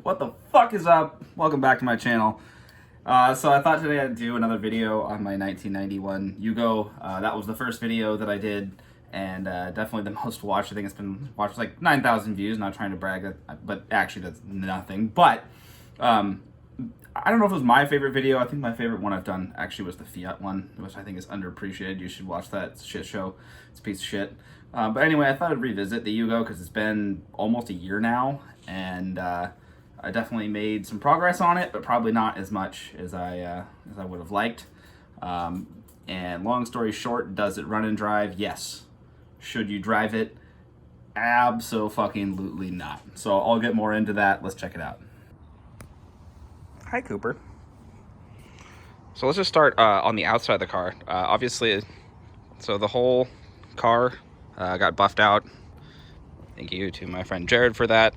What the fuck is up? Welcome back to my channel. So I thought today I'd do another video on my 1991 Yugo. That was the first video that I did, and definitely the most watched. I think it's been watched like 9,000 views. Not trying to brag, but actually that's nothing. But I don't know if it was my favorite video. I think my favorite one I've done actually was the Fiat one, which I think is underappreciated. You should watch that. It's a shit show. It's a piece of shit. But anyway, I thought I'd revisit the Yugo because it's been almost a year now, and I definitely made some progress on it, but probably not as much as I would have liked. And long story short, does it run and drive? Yes. Should you drive it? Abso-fucking-lutely not. So I'll get more into that. Let's check it out. Hi, Cooper. So let's just start on the outside of the car. Obviously, so the whole car got buffed out. Thank you to my friend Jared for that.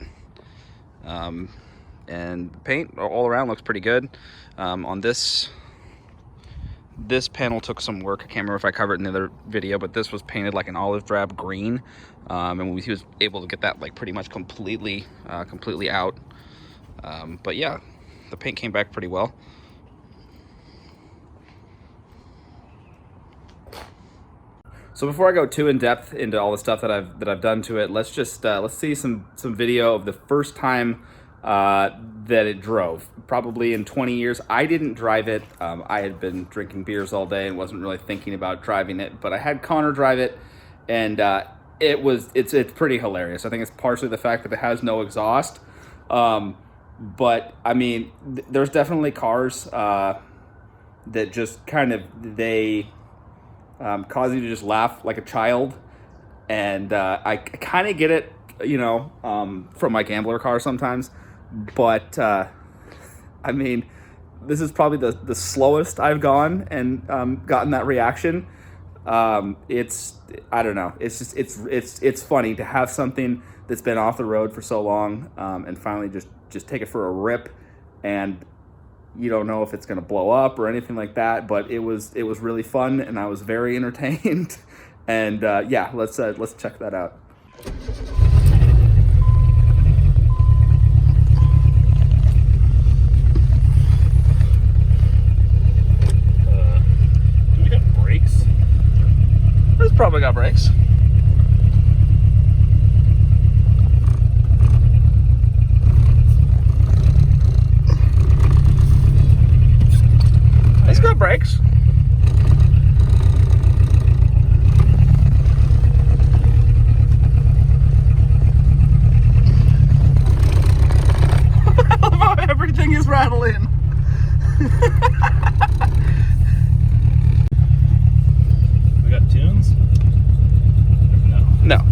And paint all around looks pretty good. On this panel took some work. I can't remember if I covered it in the other video, but this was painted like an olive drab green, and he was able to get that like pretty much completely out. But yeah, the paint came back pretty well. So before I go too in depth into all the stuff that I've done to it, let's just let's see some video of the first time that it drove. Probably in 20 years. I didn't drive it. I had been drinking beers all day and wasn't really thinking about driving it, but I had Connor drive it, and it's pretty hilarious. I think it's partially the fact that it has no exhaust, but I mean, there's definitely cars that just kind of cause you to just laugh like a child, and I kind of get it, you know, from my gambler car sometimes, but I mean, this is probably the slowest I've gone and gotten that reaction. I don't know, it's just it's funny to have something that's been off the road for so long, and finally just take it for a rip, and you don't know if it's going to blow up or anything like that, but it was really fun, and I was very entertained. And yeah, let's check that out. Do we got brakes? This probably got brakes. It's got brakes. I love how everything is rattling. We got tunes? No. No.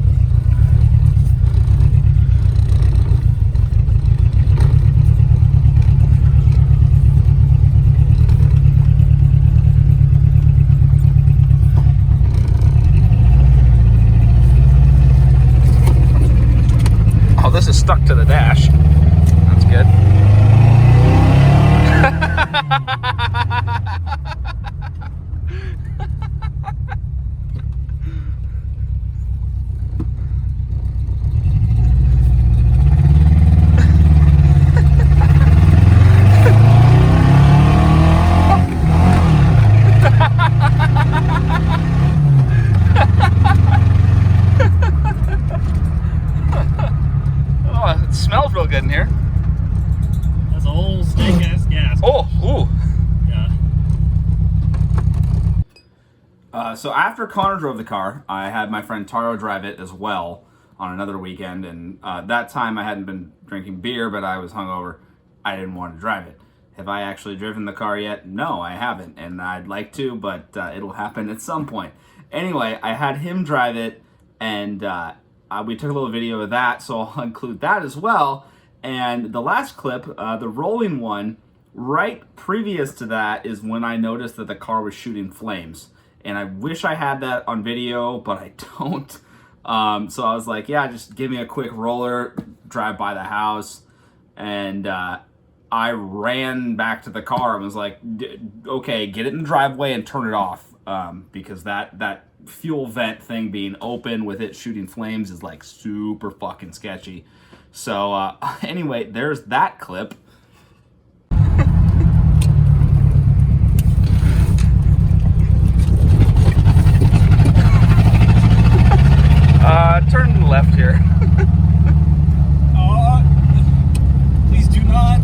This is stuck to the dash. That's good. Oh, it smells real good in here. That's a whole steak ass gas. Oh, ooh. Yeah. So after Connor drove the car, I had my friend Taro drive it as well on another weekend, and that time I hadn't been drinking beer, but I was hungover. I didn't want to drive it. Have I actually driven the car yet? No, I haven't, and I'd like to, but it'll happen at some point. Anyway, I had him drive it, and we took a little video of that, so I'll include that as well. And the last clip, the rolling one, right previous to that is when I noticed that the car was shooting flames. And I wish I had that on video, but I don't. So I was like, yeah, just give me a quick roller, drive by the house. And I ran back to the car and was like, okay, get it in the driveway and turn it off. Because that fuel vent thing being open with it shooting flames is like super fucking sketchy. So anyway, there's that clip. Turn left here. Please do not.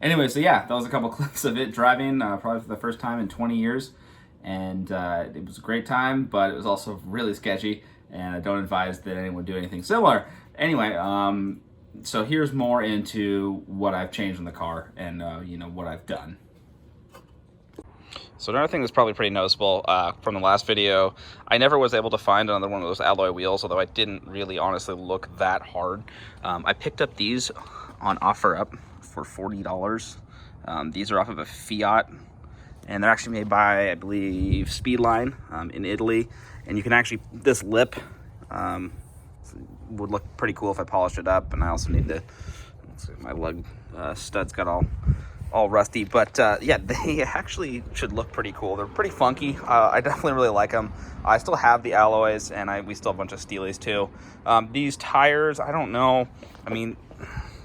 Anyway, so yeah, that was a couple clips of it driving, probably for the first time in 20 years. And it was a great time, but it was also really sketchy, and I don't advise that anyone do anything similar. Anyway, so here's more into what I've changed in the car and, you know, what I've done. So another thing that's probably pretty noticeable from the last video, I never was able to find another one of those alloy wheels, although I didn't really honestly look that hard. I picked up these on OfferUp for $40. These are off of a Fiat, and they're actually made by, I believe, Speedline in Italy. And you can actually, this lip would look pretty cool if I polished it up. And I also need to, let's see, my lug studs got all rusty, but yeah, they actually should look pretty cool. They're pretty funky. I definitely really like them. I still have the alloys, and we still have a bunch of Steelies too. These tires, I don't know. I mean,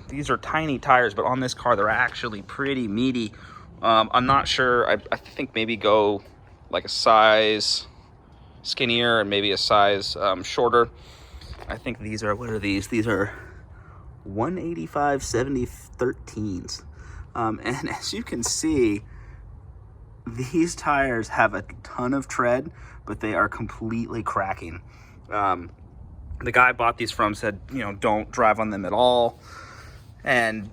these are tiny tires, but on this car, they're actually pretty meaty. I'm not sure. I think maybe go like a size skinnier and maybe a size shorter. I think these are, what are these? These are 185/70 13s. And as you can see, these tires have a ton of tread, but they are completely cracking. The guy I bought these from said, you know, don't drive on them at all. And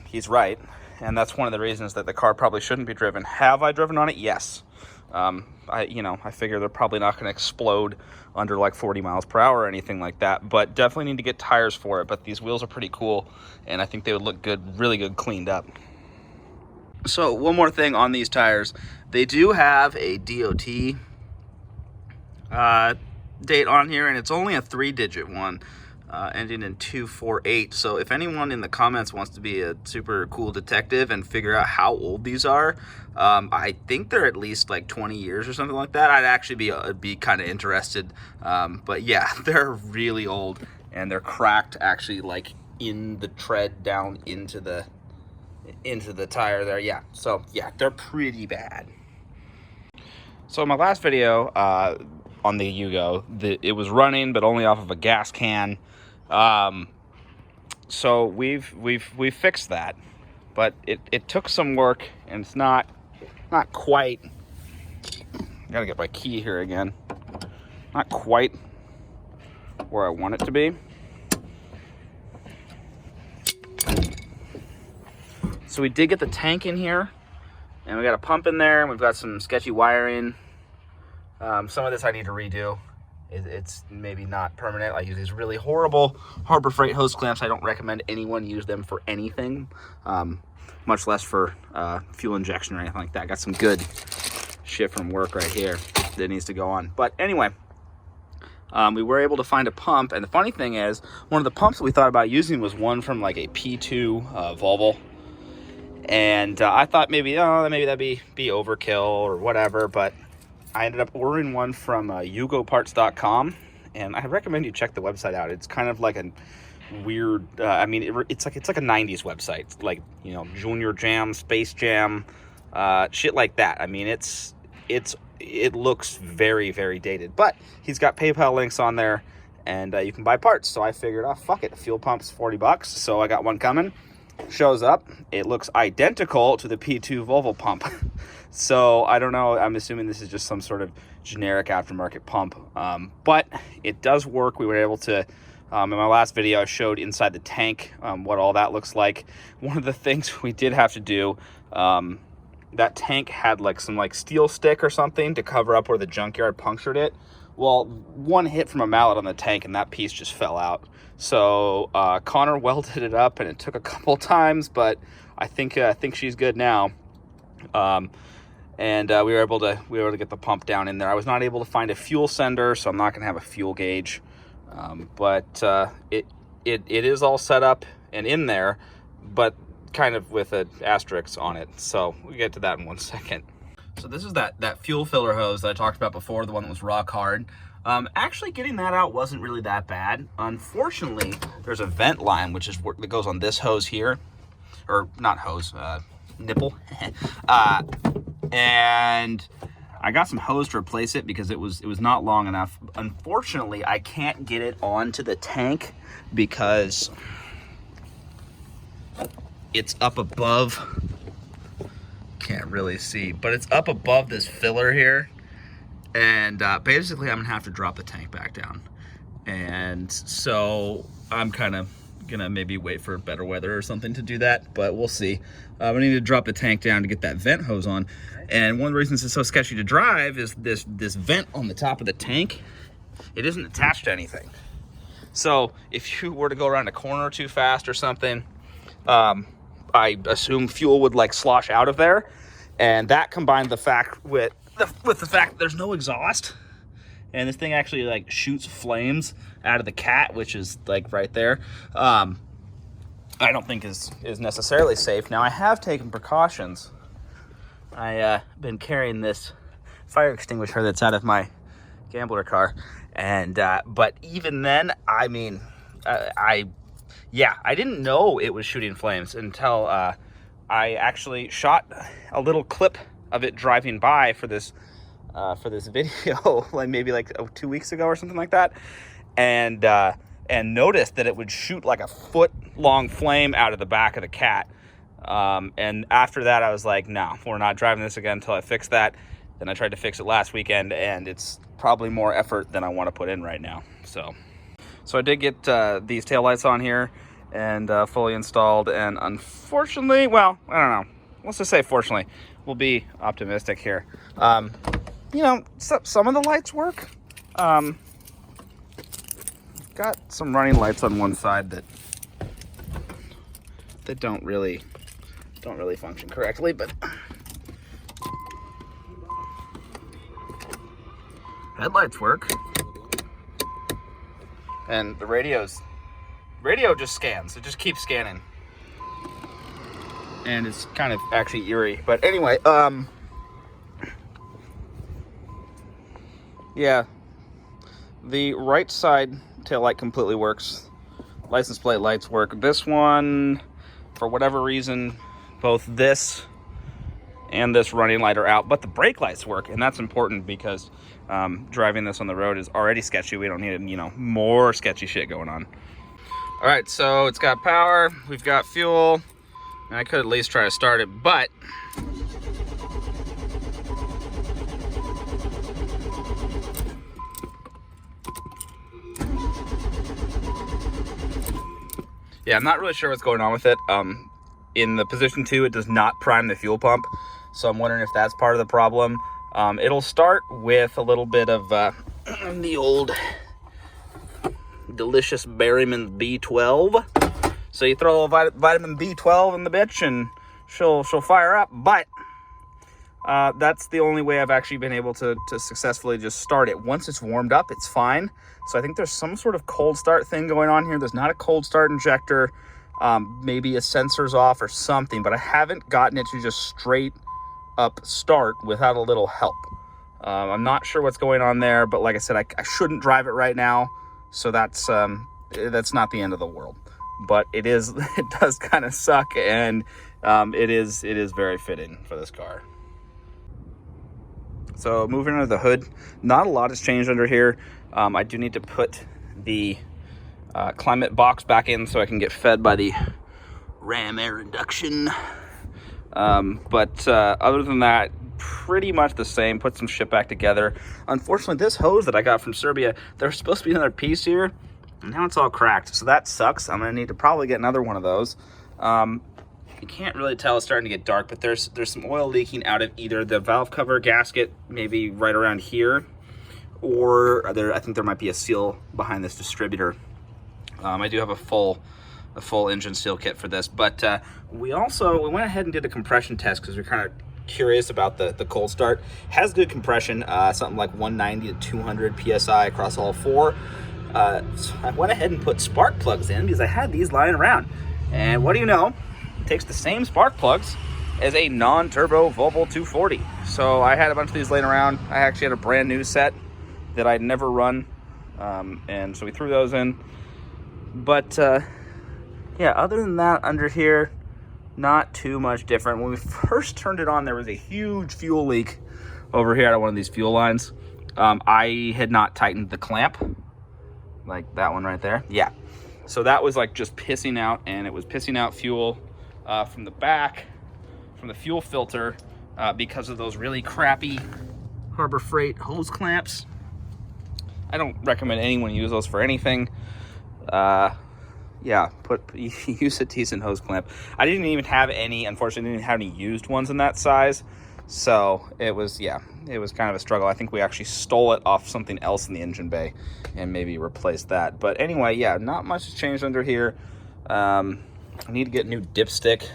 he's right. And that's one of the reasons that the car probably shouldn't be driven. Have I driven on it? Yes. I figure they're probably not going to explode under like 40 miles per hour or anything like that, but definitely need to get tires for it. But these wheels are pretty cool, and I think they would look good, really good cleaned up. So one more thing on these tires, they do have a DOT date on here, and it's only a 3-digit one, ending in 248. So if anyone in the comments wants to be a super cool detective and figure out how old these are, I think they're at least like 20 years or something like that. I'd actually be kind of interested. But yeah, they're really old, and they're cracked actually like in the tread down into the tire there. Yeah, so yeah, they're pretty bad. So in my last video on the Yugo, it was running but only off of a gas can. So we've fixed that, but it took some work, and it's not quite, I gotta get my key here again, not quite where I want it to be. So we did get the tank in here, and we got a pump in there, and we've got some sketchy wiring. Some of this I need to redo. It's maybe not permanent. I use these really horrible Harbor Freight hose clamps. I don't recommend anyone use them for anything, much less for fuel injection or anything like that. I got some good shit from work right here that needs to go on. But anyway, we were able to find a pump, and the funny thing is, one of the pumps that we thought about using was one from like a P2 Volvo. And I thought maybe that'd be overkill or whatever, but I ended up ordering one from yugoparts.com, and I recommend you check the website out. It's kind of like a weird, it's like a 90s website, like, you know, Junior Jam, Space Jam, shit like that. I mean, it looks very, very dated, but he's got PayPal links on there, and you can buy parts. So I figured, oh, fuck it, the fuel pump's $40, so I got one coming. Shows up, it looks identical to the P2 Volvo pump. So I don't know, I'm assuming this is just some sort of generic aftermarket pump, but it does work. We were able to, in my last video I showed inside the tank what all that looks like. One of the things we did have to do, that tank had like some like steel stick or something to cover up where the junkyard punctured it. Well, one hit from a mallet on the tank and that piece just fell out. So Connor welded it up, and it took a couple times, but I think she's good now. and we were able to get the pump down in there. I was not able to find a fuel sender, so I'm not going to have a fuel gauge, but it is all set up and in there, but kind of with an asterisk on it. So we'll get to that in 1 second. So this is that fuel filler hose that I talked about before, the one that was rock hard. Actually getting that out wasn't really that bad. Unfortunately, there's a vent line, which is that goes on this hose here, or not hose, nipple. And I got some hose to replace it because it was not long enough. Unfortunately, I can't get it onto the tank because it's up above. Can't really see, but it's up above this filler here. And basically, I'm gonna have to drop the tank back down. And so I'm kind of gonna maybe wait for better weather or something to do that, but we'll see. I need to drop the tank down to get that vent hose on. And one of the reasons it's so sketchy to drive is this vent on the top of the tank. It isn't attached to anything. So if you were to go around a corner too fast or something, I assume fuel would like slosh out of there. And that combined with the fact that there's no exhaust, and this thing actually like shoots flames out of the cat, which is like right there, I don't think is necessarily safe. Now I have taken precautions. I been carrying this fire extinguisher that's out of my gambler car, and but even then, I mean, I didn't know it was shooting flames until I actually shot a little clip of it driving by for this video, like 2 weeks ago or something like that, and noticed that it would shoot like a foot-long flame out of the back of the cat. And after that, I was like, no, we're not driving this again until I fix that. Then I tried to fix it last weekend, and it's probably more effort than I want to put in right now. So I did get these taillights on here and fully installed, and unfortunately, well, I don't know, let's just say fortunately, we'll be optimistic here. You know, some of the lights work. Got some running lights on one side that don't really function correctly, but headlights work. And the radio just scans. It just keeps scanning. And it's kind of actually eerie. But anyway, yeah. The right side taillight completely works. License plate lights work. This one, for whatever reason, both this and this running light are out, but the brake lights work, and that's important because driving this on the road is already sketchy. We don't need, more sketchy shit going on. All right, so it's got power, we've got fuel, and I could at least try to start it, but yeah, I'm not really sure what's going on with it. In the position 2, it does not prime the fuel pump, so I'm wondering if that's part of the problem. It'll start with a little bit of the old delicious Berryman B12. So you throw a little vitamin B12 in the bitch and she'll fire up. But that's the only way I've actually been able to successfully just start it. Once it's warmed up, it's fine. So I think there's some sort of cold start thing going on here. There's not a cold start injector. Maybe a sensor's off or something, but I haven't gotten it to just straight up start without a little help. I'm not sure what's going on there, but like I said, I shouldn't drive it right now, so that's not the end of the world. But it does kind of suck, and it is very fitting for this car. So moving under the hood, not a lot has changed under here. I do need to put the climate box back in so I can get fed by the Ram air induction. But other than that, pretty much the same. Put some shit back together. Unfortunately, this hose that I got from Serbia, there's supposed to be another piece here, and now it's all cracked, so that sucks. I'm gonna need to probably get another one of those. You can't really tell, it's starting to get dark, but there's some oil leaking out of either the valve cover gasket, maybe right around here, or I think there might be a seal behind this distributor. I do have a full engine seal kit for this, but we went ahead and did a compression test because we're kind of curious about the cold start. Has good compression, something like 190 to 200 psi across all four. So I went ahead and put spark plugs in because I had these lying around. And what do you know? It takes the same spark plugs as a non-turbo Volvo 240. So I had a bunch of these laying around. I actually had a brand new set that I'd never run. And so we threw those in. But yeah, other than that, under here, not too much different. When we first turned it on, there was a huge fuel leak over here at one of these fuel lines. I had not tightened the clamp, like that one right there. Yeah. So that was like just pissing out, and it was pissing out fuel from the back, from the fuel filter, because of those really crappy Harbor Freight hose clamps. I don't recommend anyone use those for anything. Yeah, use a decent hose clamp. I didn't even have any, unfortunately, didn't have any used ones in that size. So it was, yeah, it was kind of a struggle. I think we actually stole it off something else in the engine bay and maybe replaced that. But anyway, yeah, not much has changed under here. I need to get new dipstick,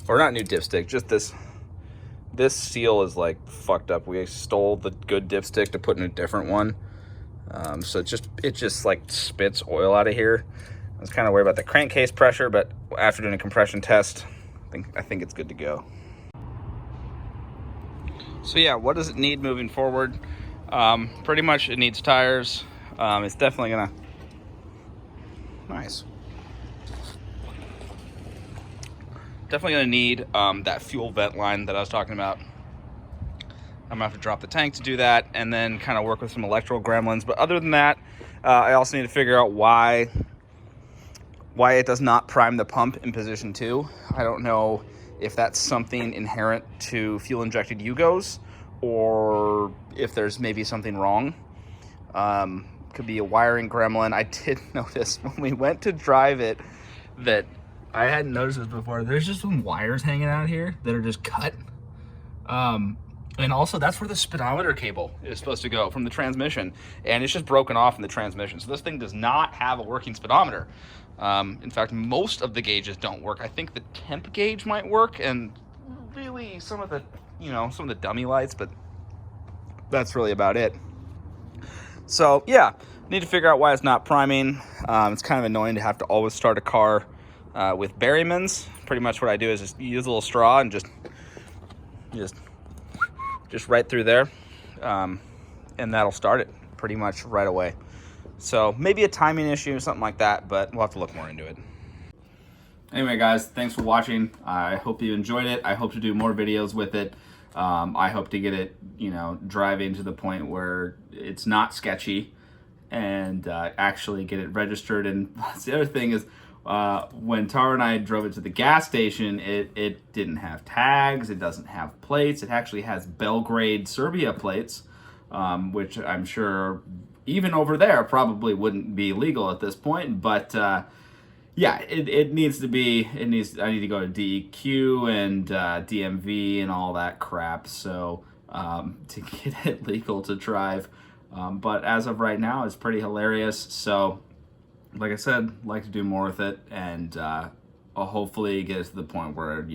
or not new dipstick, just this seal is like fucked up. We stole the good dipstick to put in a different one. So it just like spits oil out of here. I was kind of worried about the crankcase pressure, but after doing a compression test, I think it's good to go. So yeah, what does it need moving forward? Pretty much it needs tires. It's definitely gonna, nice. Definitely gonna need that fuel vent line that I was talking about. I'm gonna have to drop the tank to do that, and then kind of work with some electrical gremlins. But other than that, I also need to figure out why it does not prime the pump in position 2. I don't know if that's something inherent to fuel injected Yugos, or if there's maybe something wrong. Could be a wiring gremlin. I did notice when we went to drive it that I hadn't noticed this before. There's just some wires hanging out here that are just cut. And also that's where the speedometer cable is supposed to go from the transmission, and it's just broken off in the transmission. So this thing does not have a working speedometer. In fact, most of the gauges don't work. I think the temp gauge might work, and really some of the, some of the dummy lights, but that's really about it. So yeah, need to figure out why it's not priming. It's kind of annoying to have to always start a car with Berryman's. Pretty much what I do is just use a little straw and just right through there, and that'll start it pretty much right away. So maybe a timing issue or something like that, but we'll have to look more into it. Anyway, guys, thanks for watching. I hope you enjoyed it. I hope to do more videos with it. I hope to get it, driving to the point where it's not sketchy, and actually get it registered. And the other thing is, when Tara and I drove it to the gas station, it didn't have tags, it doesn't have plates. It actually has Belgrade, Serbia plates, which I'm sure even over there probably wouldn't be legal at this point. But yeah, it needs to be, I need to go to DEQ and DMV and all that crap, so to get it legal to drive. But as of right now, it's pretty hilarious. So like I said, like to do more with it, and I'll hopefully get it to the point where,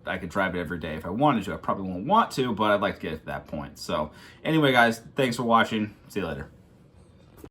I could drive it every day if I wanted to. I probably won't want to, but I'd like to get it to that point. So anyway, guys, thanks for watching. See you later.